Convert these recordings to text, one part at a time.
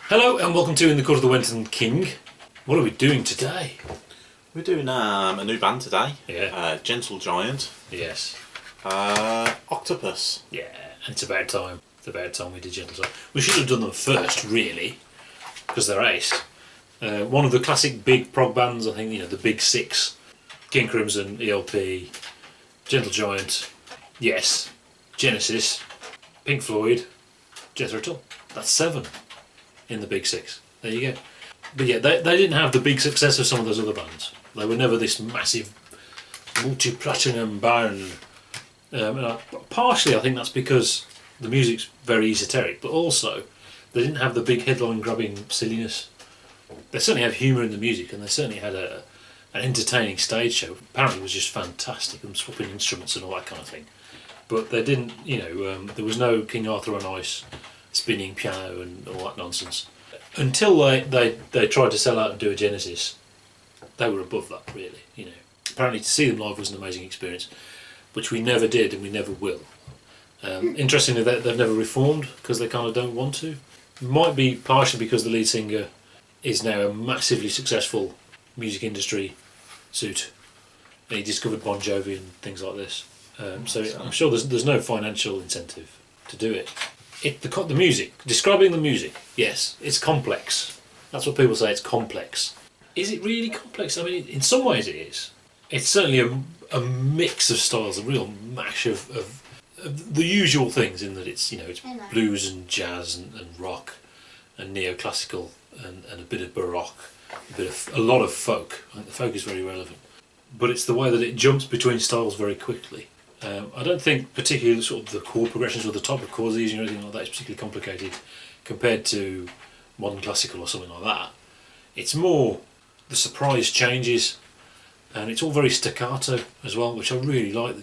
Hello and welcome to In the Court of the Wenton King. What are we doing today? We're doing a new band today. Yeah. Gentle Giant. Yes. Octopus. Yeah, and it's about time. It's about time we did Gentle Giant. We should have done them first, really, because they're ace. One of the classic big prog bands, I think, the big six. King Crimson, ELP, Gentle Giant, Yes, Genesis, Pink Floyd, Jethro, Tull. That's 7 in the big six. There you go. But yeah, they didn't have the big success of some of those other bands. They were never this massive multi-platinum band. Partially I think that's because the music's very esoteric, but also they didn't have the big headline-grabbing silliness. They certainly had humour in the music, and they certainly had an entertaining stage show. Apparently it was just fantastic, and swapping instruments and all that kind of thing. But they didn't, there was no King Arthur on Ice, spinning piano and all that nonsense. Until they tried to sell out and do a Genesis, they were above that, really. Apparently to see them live was an amazing experience, which we never did and we never will. Interestingly, they've never reformed because they kind of don't want to. It might be partially because the lead singer is now a massively successful music industry suit, and he discovered Bon Jovi and things like this. So I'm sure there's no financial incentive to do it. The music, describing the music, yes, it's complex. That's what people say, it's complex. Is it really complex? I mean, in some ways it is. It's certainly a mix of styles, a real mash of the usual things, in that it's blues and jazz and rock and neoclassical and a bit of baroque, a lot of folk. I think the folk is very relevant. But it's the way that it jumps between styles very quickly. I don't think particularly sort of the chord progressions or the type of chords using or anything like that is particularly complicated compared to modern classical or something like that. It's more the surprise changes, and it's all very staccato as well, which I really like.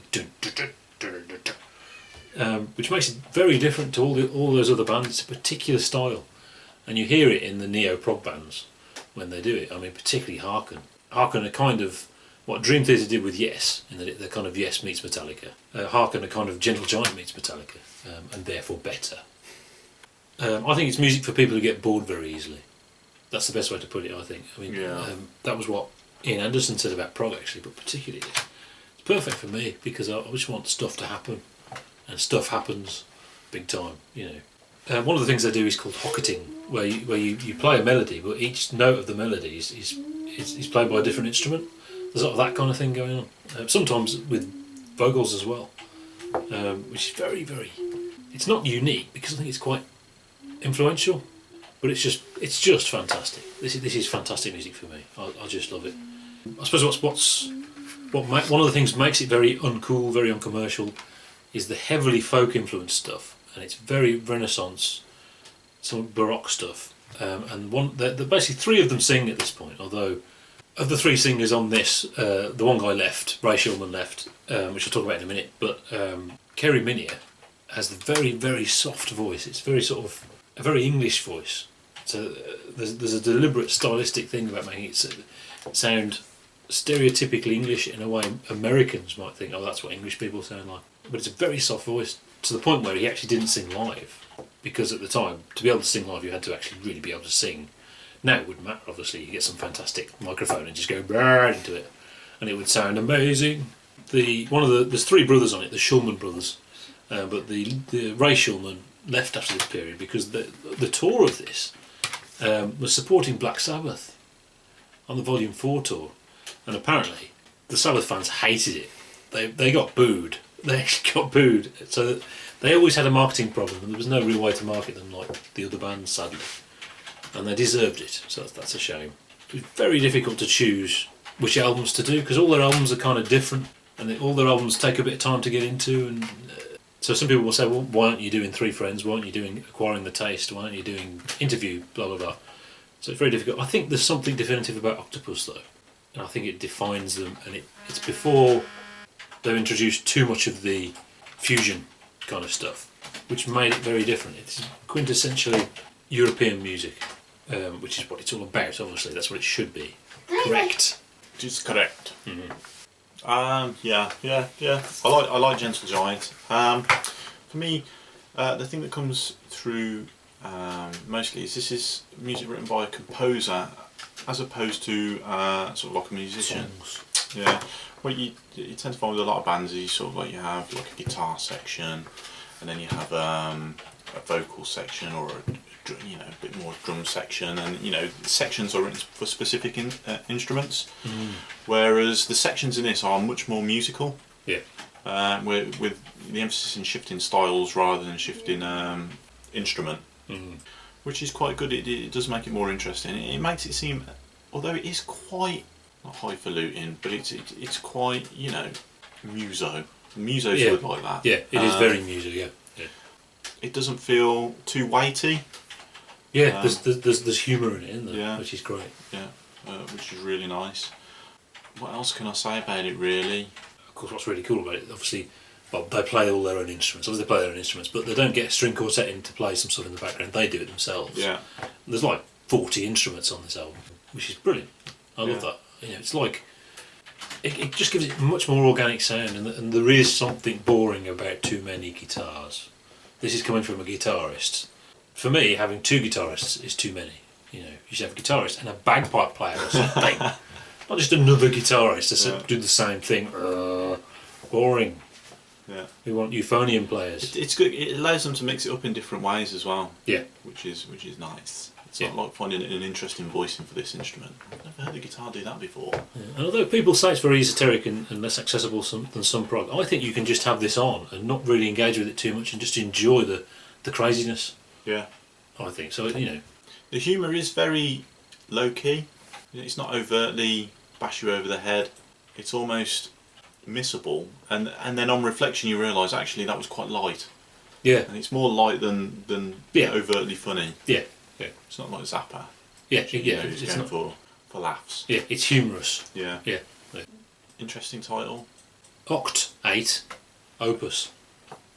Which makes it very different to all those other bands. It's a particular style, and you hear it in the neo-prog bands when they do it. I mean, particularly Harken. Harken are kind of what Dream Theater did with Yes, in that they're kind of Yes meets Metallica. Harken are kind of Gentle Giant meets Metallica, and therefore better. I think it's music for people who get bored very easily. That's the best way to put it, I think. I mean, that was what Ian Anderson said about prog, actually, but particularly it's perfect for me because I just want stuff to happen, and stuff happens big time. One of the things they do is called hocketing, where you play a melody, but each note of the melody is played by a different instrument. There's sort of that kind of thing going on. Sometimes with vocals as well, which is very, very. It's not unique because I think it's quite influential, but it's just fantastic. This is fantastic music for me. I just love it. I suppose one of the things that makes it very uncool, very uncommercial, is the heavily folk influenced stuff, and it's very Renaissance, some Baroque stuff. And basically 3 of them sing at this point, although. Of the 3 singers on this, the one guy left, Ray Shulman left, which I'll talk about in a minute, but Kerry Minier has the very, very soft voice. It's very sort of a very English voice. So there's a deliberate stylistic thing about making it sound stereotypically English in a way Americans might think, oh, that's what English people sound like. But it's a very soft voice, to the point where he actually didn't sing live, because at the time, to be able to sing live, you had to actually really be able to sing. Now it wouldn't matter, obviously. You get some fantastic microphone and just go into it, and it would sound amazing. There's 3 brothers on it, the Shulman brothers, but the Ray Shulman left after this period because the tour of this was supporting Black Sabbath on the Volume 4 tour, and apparently the Sabbath fans hated it. They got booed. They actually got booed. So they always had a marketing problem, and there was no real way to market them like the other bands, sadly. And they deserved it, so that's a shame. It was very difficult to choose which albums to do, because all their albums are kind of different, and all their albums take a bit of time to get into, and so some people will say, well, why aren't you doing 3 Friends, why aren't you doing Acquiring the Taste, why aren't you doing Interview, blah blah blah. So it's very difficult. I think there's something definitive about Octopus though, and I think it defines them, and it's before they've introduced too much of the fusion kind of stuff, which made it very different. It's quintessentially European music. Which is what it's all about, obviously. That's what it should be. Correct. It is correct. Mm-hmm. Yeah. I like Gentle Giant. For me, the thing that comes through mostly this is music written by a composer as opposed to sort of like a musician. Songs. Yeah. What you tend to find with a lot of bands is sort of like you have like a guitar section, and then you have a vocal section or a bit more drum section, and sections are written for specific instruments, whereas the sections in this are much more musical. Yeah. With the emphasis in shifting styles rather than shifting instrument, which is quite good. It does make it more interesting. It makes it seem, although it is quite not highfalutin, but it's quite muso. Muso's good like that. Yeah, it is very muso. Yeah. It doesn't feel too weighty. Yeah, there's humour in it, isn't there? Yeah. Which is great. Yeah, which is really nice. What else can I say about it, really? Of course, what's really cool about it, obviously, well, they play all their own instruments. Obviously, they play their own instruments, but they don't get a string quartet in to play some stuff in the background. They do it themselves. Yeah. There's like 40 instruments on this album, which is brilliant. I love that. It's like it just gives it much more organic sound, and there is something boring about too many guitars. This is coming from a guitarist. For me, having two guitarists is too many. You should have a guitarist and a bagpipe player or something. Not just another guitarist to do the same thing. Boring. Yeah. We want euphonium players. It's good. It allows them to mix it up in different ways as well. Yeah. Which is nice. It's not like finding an interesting voicing for this instrument. I've never heard the guitar do that before. Yeah. And although people say it's very esoteric and less accessible than some prog, I think you can just have this on and not really engage with it too much and just enjoy the craziness. Yeah. I think so. The humour is very low key. It's not overtly bash you over the head. It's almost missable, and then on reflection you realise actually that was quite light. Yeah. And it's more light than overtly funny. Yeah. Yeah. It's not like Zappa. Yeah. It's It's going not for laughs. Yeah. It's humorous. Yeah. Yeah. Interesting title. Oct 8 Opus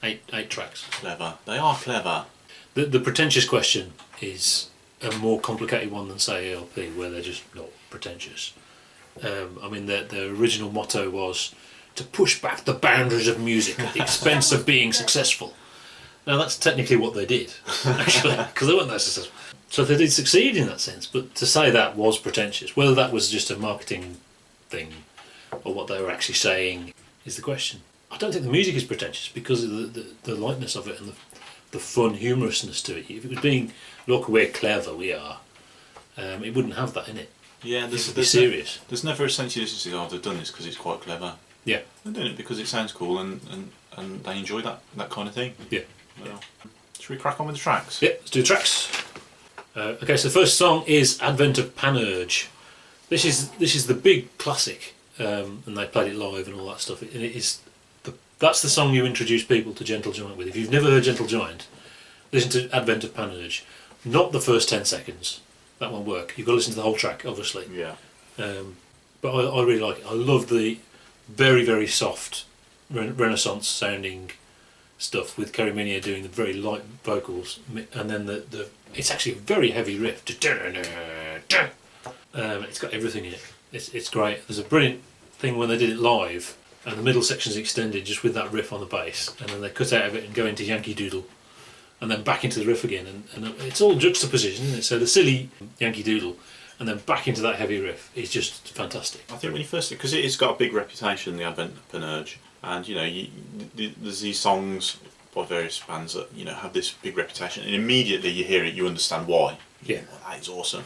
8 tracks. Clever. They are clever. The pretentious question is a more complicated one than say LP, where they're just not pretentious. Their original motto was to push back the boundaries of music at the expense of being successful. Now that's technically what they did, actually, because they weren't that successful. So they did succeed in that sense, but to say that was pretentious. Whether that was just a marketing thing or what they were actually saying is the question. I don't think the music is pretentious because of the lightness of it and the fun humorousness to it. If it was being, look, we're clever, we are, it wouldn't have that in it. Yeah, It would be serious. There's never a sense you listen to, they've done this because it's quite clever. Yeah. They're doing it because it sounds cool and they enjoy that kind of thing. Yeah. Well, should we crack on with the tracks? Yeah, let's do the tracks. Okay, so the first song is Advent of Panurge. This is the big classic, and they played it live and all that stuff. That's the song you introduce people to Gentle Giant with. If you've never heard Gentle Giant, listen to Advent of Panurge. Not the first 10 seconds. That won't work. You've got to listen to the whole track, obviously. Yeah. But I really like it. I love the very, very soft Renaissance sounding stuff with Cariminia doing the very light vocals, and then it's actually a very heavy riff. It's got everything in it. It's great. There's a brilliant thing when they did it live, and the middle section's extended just with that riff on the bass, and then they cut out of it and go into Yankee Doodle, and then back into the riff again, and it's all juxtaposition, isn't it? So the silly Yankee Doodle, and then back into that heavy riff is just fantastic. I think when you first, because it's got a big reputation, the Advent of Panurge, and there's these songs by various bands that have this big reputation, and immediately you hear it, you understand why. Yeah, well, that is awesome.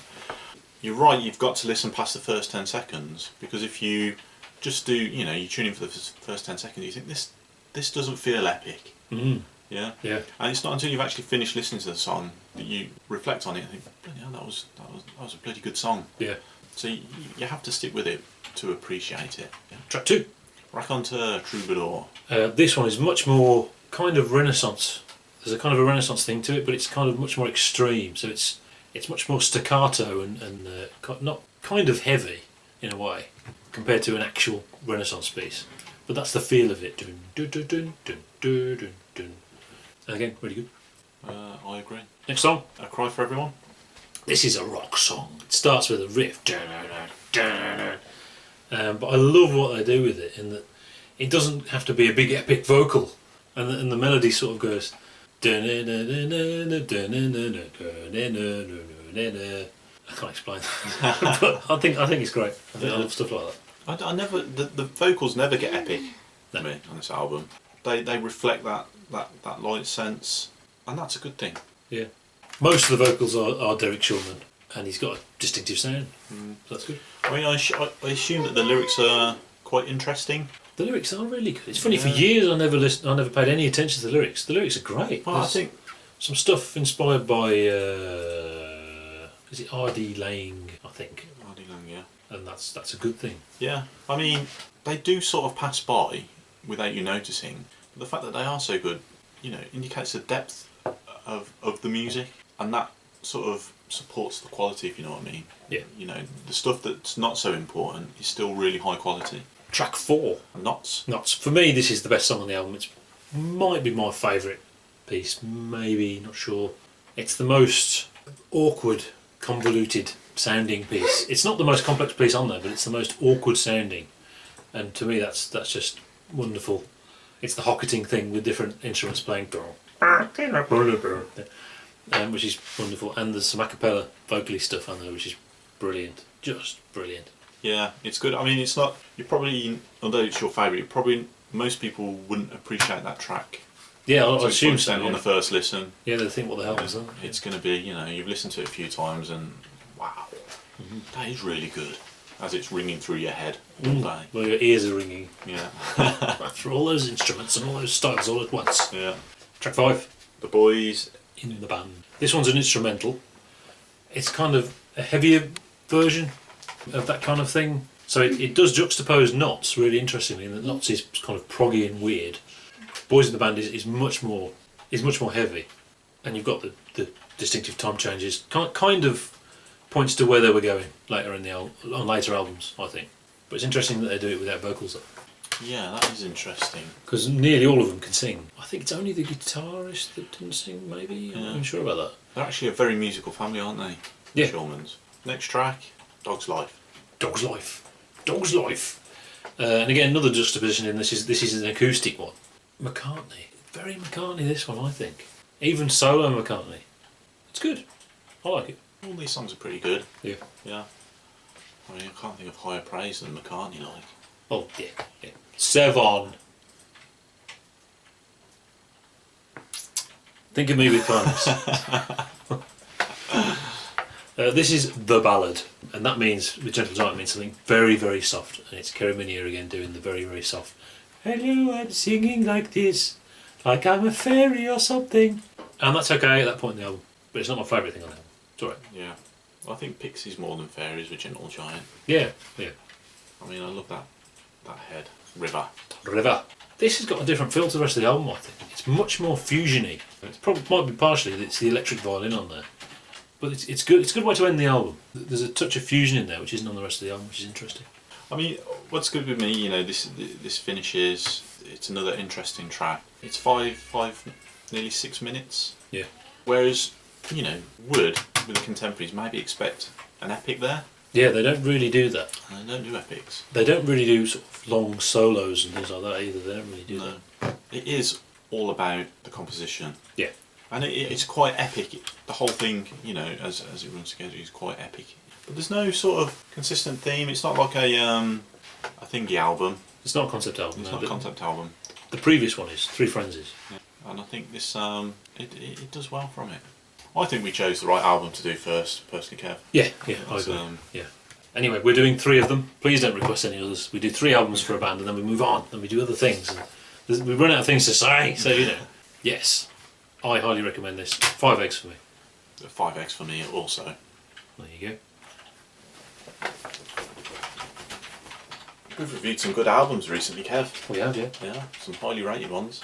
You're right. You've got to listen past the first 10 seconds because if you just do, you tune in for the first 10 seconds, you think this doesn't feel epic. Mm. Yeah. Yeah. And it's not until you've actually finished listening to the song that you reflect on it and think, bloody hell, that was a bloody good song. Yeah. So you have to stick with it to appreciate it. Yeah. Track 2. Raconteur, Troubadour. This one is much more kind of Renaissance. There's a kind of a Renaissance thing to it, but it's kind of much more extreme. So it's much more staccato and not kind of heavy in a way compared to an actual Renaissance piece. But that's the feel of it. Dun, dun, dun, dun, dun, dun, dun, dun. And again, really good. I agree. Next song. A Cry for Everyone. This is a rock song. It starts with a riff. But I love what they do with it in that it doesn't have to be a big epic vocal. And the melody sort of goes... I can't explain that. But I think it's great. I love stuff like that. I never the vocals never get epic No. for me on this album. They reflect that light sense, and that's a good thing. Yeah. Most of the vocals are Derek Shulman, and he's got a distinctive sound. So that's good. I mean, I assume that the lyrics are quite interesting. The lyrics are really good. It's funny, for years I never paid any attention to the lyrics. The lyrics are great. Well, I think some stuff inspired by is it R.D. Laing, I think. R.D. Laing, yeah. And that's a good thing. Yeah, I mean, they do sort of pass by without you noticing. But the fact that they are so good, indicates the depth of the music, and that sort of supports the quality, if you know what I mean. Yeah. The stuff that's not so important is still really high quality. Track 4. Knots. For me, this is the best song on the album. It might be my favourite piece, maybe, not sure. It's the most awkward, convoluted sounding piece. It's not the most complex piece on there, but it's the most awkward sounding. And to me, that's just wonderful. It's the hocketing thing with different instruments playing, which is wonderful. And there's some a cappella vocally stuff on there, which is brilliant. Just brilliant. Yeah, it's good. I mean, it's not. You probably, although it's your favourite, most people wouldn't appreciate that track. Yeah, I assume so. On the first listen. Yeah, they think, what the hell is that? It's going to be, you've listened to it a few times and wow, that is really good. As it's ringing through your head all day. Well, your ears are ringing. Yeah. After all those instruments and all those styles all at once. Yeah. Track 5. The Boys. In the Band. This one's an instrumental. It's kind of a heavier version of that kind of thing. So it does juxtapose Knots really interestingly, and that Knots is kind of proggy and weird. Boys in the Band is much more heavy, and you've got the distinctive time changes. Kind of points to where they were going later on later albums, I think. But it's interesting that they do it without vocals though. Yeah, that is interesting. Because nearly all of them can sing. I think it's only the guitarist that didn't sing, maybe? I'm not even sure about that. They're actually a very musical family, aren't they? Yeah. Shulmans. Next track, Dog's Life. Dog's Life. Dog's Life. And again, another juxtaposition in this is an acoustic one. McCartney. Very McCartney, this one, I think. Even solo McCartney. It's good. I like it. All these songs are pretty good. Yeah. Yeah. I mean, I can't think of higher praise than McCartney, like. Oh, yeah. 7. Think of me with kindness. This is the ballad, and that means, with Gentle Giant, means something very, very soft, and it's Kerry Minier again doing the very, very soft. Hello, I'm singing like this, like I'm a fairy or something. And that's okay at that point in the album, but it's not my favourite thing on the album. It's alright. Yeah. I think Pixie's more than Fairies with Gentle Giant. Yeah. I mean, I love that head. River. This has got a different feel to the rest of the album, I think. It's much more fusiony. It probably might be partially that it's the electric violin on there. But it's good. It's a good way to end the album. There's a touch of fusion in there, which isn't on the rest of the album, which is interesting. I mean, what's good with me, this finishes. It's another interesting track. It's nearly 6 minutes. Yeah. Whereas, would with the contemporaries maybe expect an epic there. Yeah, they don't really do that. And they don't do epics. They don't really do sort of long solos and things like that either. They don't really do that. It is all about the composition. Yeah. And it's quite epic. The whole thing, as it runs together, is quite epic. But there's no sort of consistent theme. It's not like a thingy album. It's not a concept album. It's not a concept album. The previous one is Three Frenzies. Yeah. And I think this it does well from it. I think we chose the right album to do first, personally, Kev. Yeah, I agree. Yeah. Anyway, we're doing 3 of them. Please don't request any others. We do 3 albums for a band and then we move on and we do other things. And we run out of things to say, so yes, I highly recommend this. 5 eggs for me. 5 eggs for me also. There you go. We've reviewed some good albums recently, Kev. We have, yeah. Yeah, some highly rated ones.